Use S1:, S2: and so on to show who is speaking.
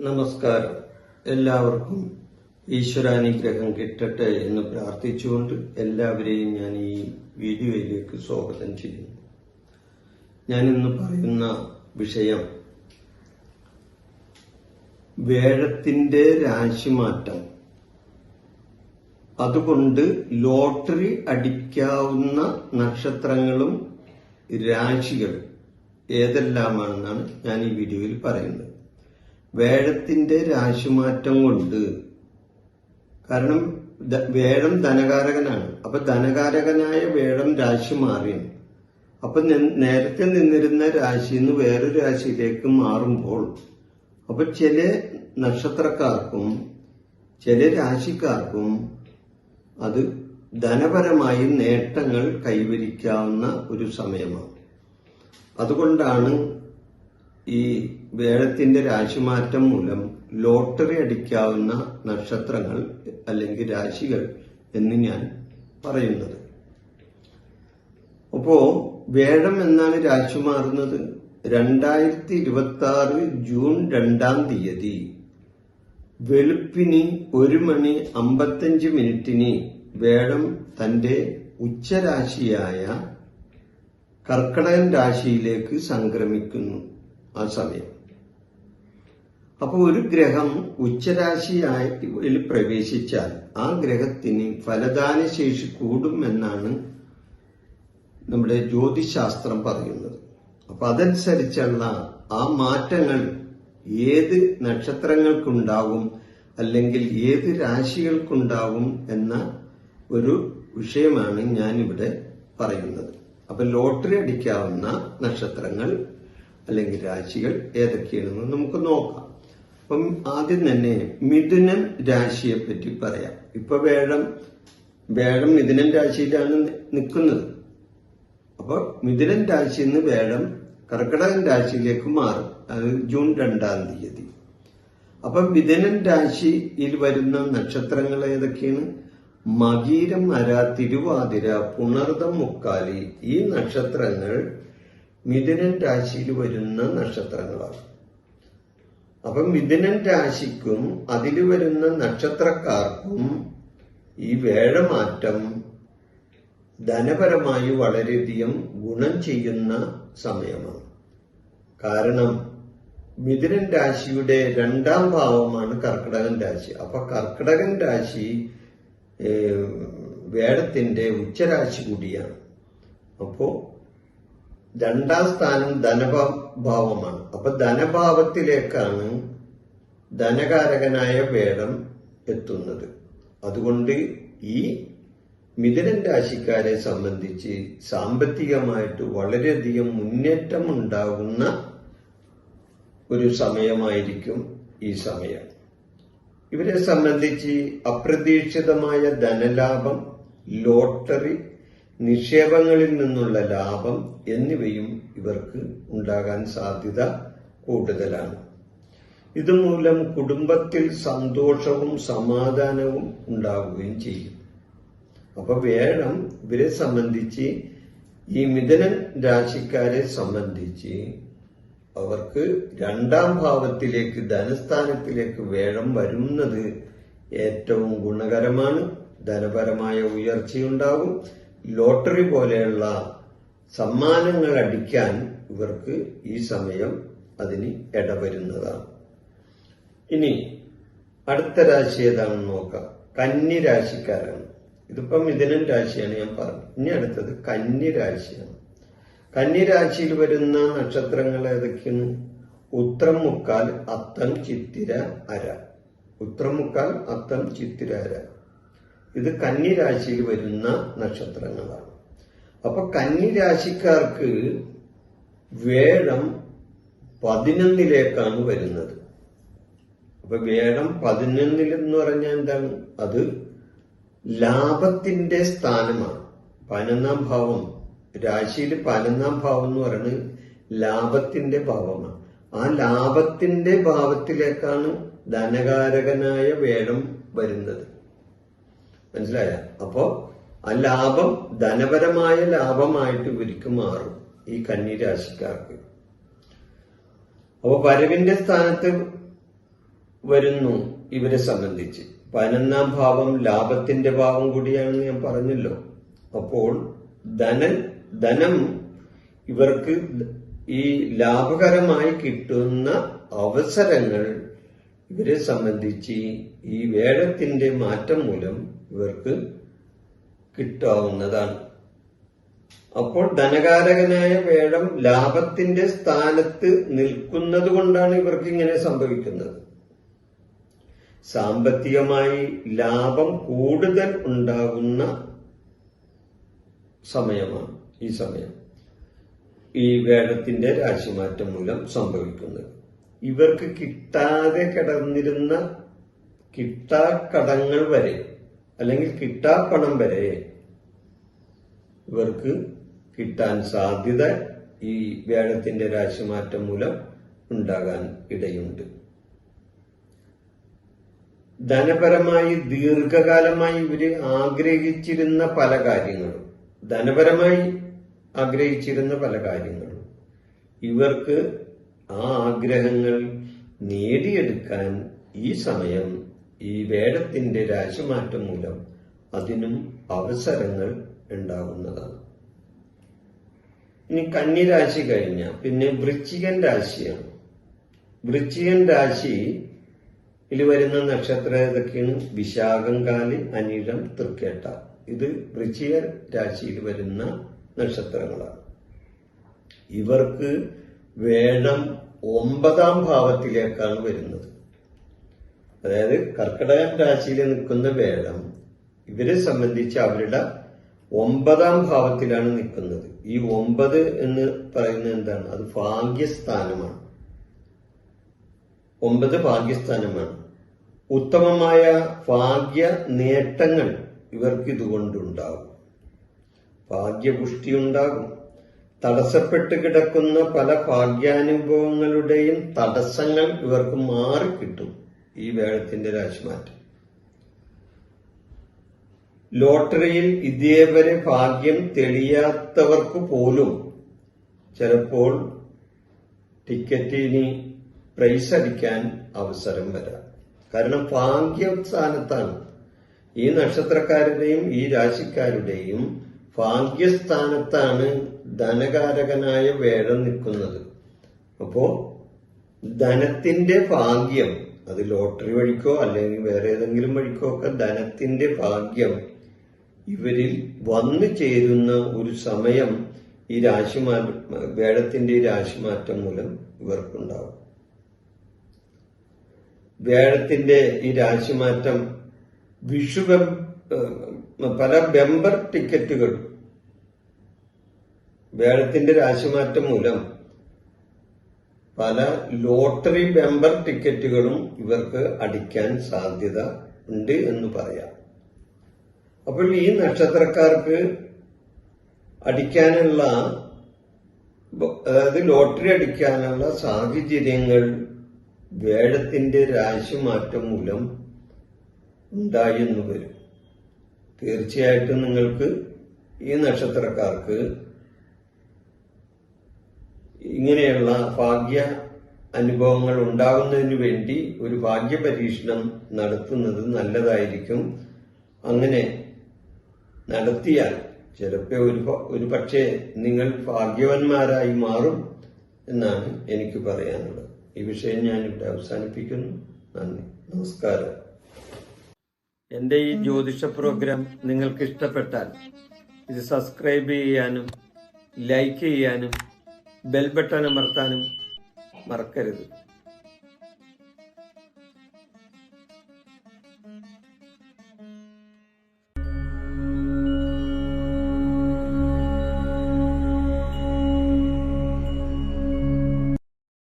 S1: നമസ്കാരം. എല്ലാവർക്കും ഈശ്വരാനുഗ്രഹം കിട്ടട്ടെ എന്ന് പ്രാർത്ഥിച്ചുകൊണ്ട് എല്ലാവരെയും ഞാൻ ഈ വീഡിയോയിലേക്ക് സ്വാഗതം ചെയ്യുന്നു. ഞാൻ ഇന്ന് പറയുന്ന വിഷയം വേഴത്തിന്റെ രാശിമാറ്റം. അതുകൊണ്ട് ലോട്ടറി അടിക്കാവുന്ന നക്ഷത്രങ്ങളും രാശികളും ഏതെല്ലാമാണെന്നാണ് ഞാൻ ഈ വീഡിയോയിൽ പറയുന്നത്. വേഴത്തിന്റെ രാശിമാറ്റം കൊണ്ട്, കാരണം വേഴം ധനകാരകനാണ്. അപ്പൊ ധനകാരകനായ വേഴം രാശി മാറിയാണ്. അപ്പൊ നേരത്തെ നിന്നിരുന്ന രാശിയിൽ നിന്ന് വേറൊരു രാശിയിലേക്ക് മാറുമ്പോൾ അപ്പൊ ചില നക്ഷത്രക്കാർക്കും ചില രാശിക്കാർക്കും അത് ധനപരമായി നേട്ടങ്ങൾ കൈവരിക്കാവുന്ന ഒരു സമയമാണ്. അതുകൊണ്ടാണ് ഈ വേഴത്തിന്റെ രാശിമാറ്റം മൂലം ലോട്ടറി അടിക്കാവുന്ന നക്ഷത്രങ്ങൾ അല്ലെങ്കിൽ രാശികൾ എന്ന് ഞാൻ പറയുന്നത്. അപ്പോ വേഴം എന്നാണ് രാശി മാറുന്നത്? 2026 ജൂൺ 2-ാം തീയതി വെളുപ്പിന് 1:55 വേഴം തന്റെ ഉച്ചരാശിയായ കർക്കിടകൻ രാശിയിലേക്ക് സംക്രമിക്കുന്നു. ആ സമയം അപ്പൊ ഒരു ഗ്രഹം ഉച്ചരാശിയിൽ പ്രവേശിച്ചാൽ ആ ഗ്രഹത്തിന് ഫലദാനശേഷി കൂടും എന്നാണ് നമ്മുടെ ജ്യോതിശാസ്ത്രം പറയുന്നത്. അപ്പൊ അതനുസരിച്ചുള്ള ആ മാറ്റങ്ങൾ ഏത് നക്ഷത്രങ്ങൾക്കുണ്ടാകും അല്ലെങ്കിൽ ഏത് രാശികൾക്കുണ്ടാകും എന്ന ഒരു വിഷയമാണ് ഞാനിവിടെ പറയുന്നത്. അപ്പൊ ലോട്ടറി അടിക്കാവുന്ന നക്ഷത്രങ്ങൾ അല്ലെങ്കിൽ രാശികൾ ഏതൊക്കെയാണെന്ന് നമുക്ക് നോക്കാം. അപ്പം ആദ്യം തന്നെ മിഥുനൻ രാശിയെ പറ്റി പറയാം. ഇപ്പൊ വേഴം മിഥുനൻ രാശിയിലാണ് നിൽക്കുന്നത്. അപ്പൊ മിഥുനൻ രാശിയിൽ നിന്ന് വേഴം കർക്കിടകൻ രാശിയിലേക്ക് മാറും. അത് ജൂൺ 2-ാം തീയതി. അപ്പൊ മിഥുനൻ രാശിയിൽ വരുന്ന നക്ഷത്രങ്ങൾ ഏതൊക്കെയാണ്? മകീരം, അര, തിരുവാതിര, പുണർദം, മുക്കാലി. ഈ നക്ഷത്രങ്ങൾ മിഥുനൻ രാശിയിൽ വരുന്ന നക്ഷത്രങ്ങളാണ്. അപ്പൊ മിഥുനൻ രാശിക്കും അതിൽ വരുന്ന നക്ഷത്രക്കാർക്കും ഈ വേഴമാറ്റം ധനപരമായി വളരെയധികം ഗുണം ചെയ്യുന്ന സമയമാണ്. കാരണം മിഥുനൻ രാശിയുടെ 2-ാം ഭാവമാണ് കർക്കിടകൻ രാശി. അപ്പൊ കർക്കിടകൻ രാശി വേഴത്തിന്റെ ഉച്ചരാശി കൂടിയാണ്. അപ്പോ 2-ാം സ്ഥാനം ധനഭാവമാണ്. അപ്പൊ ധനഭാവത്തിലേക്കാണ് ധനകാരകനായ വേഴം എത്തുന്നത്. അതുകൊണ്ട് ഈ മിഥുനൻ രാശിക്കാരെ സംബന്ധിച്ച് സാമ്പത്തികമായിട്ട് വളരെയധികം മുന്നേറ്റം ഉണ്ടാകുന്ന ഒരു സമയമായിരിക്കും ഈ സമയം. ഇവരെ സംബന്ധിച്ച് അപ്രതീക്ഷിതമായ ധനലാഭം, ലോട്ടറി, നിക്ഷേപങ്ങളിൽ നിന്നുള്ള ലാഭം എന്നിവയും ഇവർക്ക് ഉണ്ടാകാൻ സാധ്യത കൂടുതലാണ്. ഇതുമൂലം കുടുംബത്തിൽ സന്തോഷവും സമാധാനവും ഉണ്ടാവുകയും ചെയ്യും. അപ്പൊ വേഴം ഇവരെ സംബന്ധിച്ച് ഈ മിഥുനൻ രാശിക്കാരെ സംബന്ധിച്ച് അവർക്ക് 2-ാം ഭാവത്തിലേക്ക് ധനസ്ഥാനത്തിലേക്ക് വേഴം വരുന്നത് ഏറ്റവും ഗുണകരമാണ്. ധനപരമായ ഉയർച്ചയുണ്ടാകും. ലോട്ടറി പോലെയുള്ള സമ്മാനങ്ങൾ അടിക്കാൻ ഇവർക്ക് ഈ സമയം അതിന് ഇടവരുന്നതാണ്. ഇനി അടുത്ത രാശി ഏതാണെന്ന് നോക്കാം. കന്നി രാശിക്കാരാണ്. ഇതിപ്പോ മിഥുനൻ രാശിയാണ് ഞാൻ പറഞ്ഞത്. ഇനി അടുത്തത് കന്നി രാശിയാണ്. കന്നി രാശിയിൽ വരുന്ന നക്ഷത്രങ്ങൾ ഏതൊക്കെയാണ്? ഉത്രം, മുക്കാൽ, അത്തം, ചിത്തിര, അര. ഉത്രം, മുക്കാൽ, അത്തം, ചിത്തിര, അര. ഇത് കന്നി രാശിയിൽ വരുന്ന നക്ഷത്രങ്ങളാണ്. അപ്പൊ കന്നി രാശിക്കാർക്ക് വേഴം 11-ലേക്കാണ് വരുന്നത്. അപ്പൊ വേഴം 11 എന്ന് പറഞ്ഞാൽ എന്താണ്? അത് ലാഭത്തിന്റെ സ്ഥാനമാണ്. 11-ാം ഭാവം രാശിയിൽ 11-ാം ഭാവം എന്ന് പറയുന്നത് ലാഭത്തിന്റെ ഭാവമാണ്. ആ ലാഭത്തിന്റെ ഭാവത്തിലേക്കാണ് ധനകാരകനായ വേഴം വരുന്നത്. മനസ്സിലായ? അപ്പോ ആ ലാഭം ധനപരമായ ലാഭമായിട്ട് ഇവർക്ക് മാറും ഈ കന്നി രാശിക്കാർക്ക്. അപ്പൊ വരവിന്റെ സ്ഥാനത്ത് വരുന്നു ഇവരെ സംബന്ധിച്ച്. 11-ാം ഭാവം ലാഭത്തിന്റെ ഭാവം കൂടിയാണെന്ന് ഞാൻ പറഞ്ഞല്ലോ. അപ്പോൾ ധനം ഇവർക്ക് ഈ ലാഭകരമായി കിട്ടുന്ന അവസരങ്ങൾ ഇവരെ സംബന്ധിച്ച് ഈ വേഴത്തിന്റെ മാറ്റം മൂലം ഇവർക്ക് കിട്ടാവുന്നതാണ്. അപ്പോൾ ധനകാരകനായ വേഴം ലാഭത്തിന്റെ സ്ഥാനത്ത് നിൽക്കുന്നത് കൊണ്ടാണ് ഇവർക്ക് ഇങ്ങനെ സംഭവിക്കുന്നത്. സാമ്പത്തികമായി ലാഭം കൂടുതൽ ഉണ്ടാകുന്ന സമയമാണ് ഈ സമയം, ഈ വേഴത്തിന്റെ രാശിമാറ്റം മൂലം സംഭവിക്കുന്നത്. ഇവർക്ക് കിട്ടാതെ കിടന്നിരുന്ന കിട്ടാക്കടങ്ങൾ വരെ അല്ലെങ്കിൽ കിട്ടാപ്പണം വരെ ഇവർക്ക് കിട്ടാൻ സാധ്യത ഈ വേഴത്തിന്റെ രാശിമാറ്റം മൂലം ഉണ്ടാകാൻ ഇടയുണ്ട്. ധനപരമായി ദീർഘകാലമായി ഇവര് ആഗ്രഹിച്ചിരുന്ന പല കാര്യങ്ങളും ഇവർക്ക് ആ ആഗ്രഹങ്ങൾ നേടിയെടുക്കാൻ ഈ സമയം ഈ വേഴത്തിന്റെ രാശിമാറ്റം മൂലം അതിനും അവസരങ്ങൾ ഉണ്ടാകുന്നതാണ്. ഇനി കന്നിരാശി കഴിഞ്ഞ പിന്നെ വൃശ്ചികൻ രാശിയാണ്. വൃശ്ചികൻ രാശിയിൽ വരുന്ന നക്ഷത്രം ഏതൊക്കെയാണ്? വിശാഖം, കാലി, അനിഴം, തൃക്കേട്ട. ഇത് വൃശ്ചിക രാശിയിൽ വരുന്ന നക്ഷത്രങ്ങളാണ്. ഇവർക്ക് വേഴം 9-ാം ഭാവത്തിലേക്കാണ് വരുന്നത്. അതായത് കർക്കിടക രാശിയിൽ നിൽക്കുന്ന വേഴം ഇവരെ സംബന്ധിച്ച് അവരുടെ 9-ാം ഭാവത്തിലാണ് നിൽക്കുന്നത്. ഈ 9 എന്ന് പറയുന്നത് എന്താണ്? അത് ഭാഗ്യസ്ഥാനമാണ്. 9 ഭാഗ്യസ്ഥാനമാണ്. ഉത്തമമായ ഭാഗ്യ നേട്ടങ്ങൾ ഇവർക്ക് ഇതുകൊണ്ടുണ്ടാകും. ഭാഗ്യപുഷ്ടി ഉണ്ടാകും. തടസ്സപ്പെട്ട് കിടക്കുന്ന പല ഭാഗ്യാനുഭവങ്ങളുടെയും തടസ്സങ്ങൾ ഇവർക്ക് മാറിക്കിട്ടും ഈ വേഴത്തിന്റെ രാശിമാറ്റം. ലോട്ടറിയിൽ ഇതേവരെ ഭാഗ്യം തെളിയാത്തവർക്ക് പോലും ചിലപ്പോൾ ടിക്കറ്റിന് പ്രൈസ് അടിക്കാൻ അവസരം വരാം. കാരണം ഭാഗ്യസ്ഥാനത്താണ് ഈ നക്ഷത്രക്കാരുടെയും ഈ രാശിക്കാരുടെയും ഭാഗ്യസ്ഥാനത്താണ് ധനകാരകനായ വേഴം നിൽക്കുന്നത്. അപ്പോ ധനത്തിന്റെ ഭാഗ്യം, അത് ലോട്ടറി വഴിക്കോ അല്ലെങ്കിൽ വേറെ ഏതെങ്കിലും വഴിക്കോ ഒക്കെ ധനത്തിന്റെ ഭാഗ്യം ഇവരിൽ വന്നു ചേരുന്ന ഒരു സമയം ഈ വേഴത്തിന്റെ രാശിമാറ്റം മൂലം ഇവർക്കുണ്ടാവും. വേഴത്തിന്റെ ഈ രാശിമാറ്റം പല ബെമ്പർ ടിക്കറ്റുകൾ വേഴത്തിന്റെ രാശിമാറ്റം മൂലം പല ലോട്ടറി ബെമ്പർ ടിക്കറ്റുകളും ഇവർക്ക് അടിക്കാൻ സാധ്യത ഉണ്ട് എന്ന് പറയാം. അപ്പോൾ ഈ നക്ഷത്രക്കാർക്ക് അടിക്കാനുള്ള, അതായത് ലോട്ടറി അടിക്കാനുള്ള സാഹചര്യങ്ങൾ വേഴത്തിന്റെ രാശിമാറ്റം മൂലം ഉണ്ടായെന്ന് വരും. തീർച്ചയായിട്ടും നിങ്ങൾക്ക് ഈ നക്ഷത്രക്കാർക്ക് ഇങ്ങനെയുള്ള ഭാഗ്യ അനുഭവങ്ങൾ ഉണ്ടാകുന്നതിന് വേണ്ടി ഒരു ഭാഗ്യ പരീക്ഷണം നടത്തുന്നത് നല്ലതായിരിക്കും. അങ്ങനെ നടത്തിയാൽ ചിലപ്പോൾ ഒരു പക്ഷേ നിങ്ങൾ ഭാഗ്യവാന്മാരായി മാറും എന്നാണ് എനിക്ക് പറയാനുള്ളത്. ഈ വിഷയം ഞാനിവിടെ അവസാനിപ്പിക്കുന്നു. നന്ദി, നമസ്കാരം. എൻ്റെ ഈ ജ്യോതിഷ പ്രോഗ്രാം നിങ്ങൾക്ക് ഇഷ്ടപ്പെട്ടാൽ ഇത് സബ്സ്ക്രൈബ് ചെയ്യാനും ലൈക്ക് ചെയ്യാനും ബെൽ ബട്ടൺ അമർത്താനും മറക്കരുത്.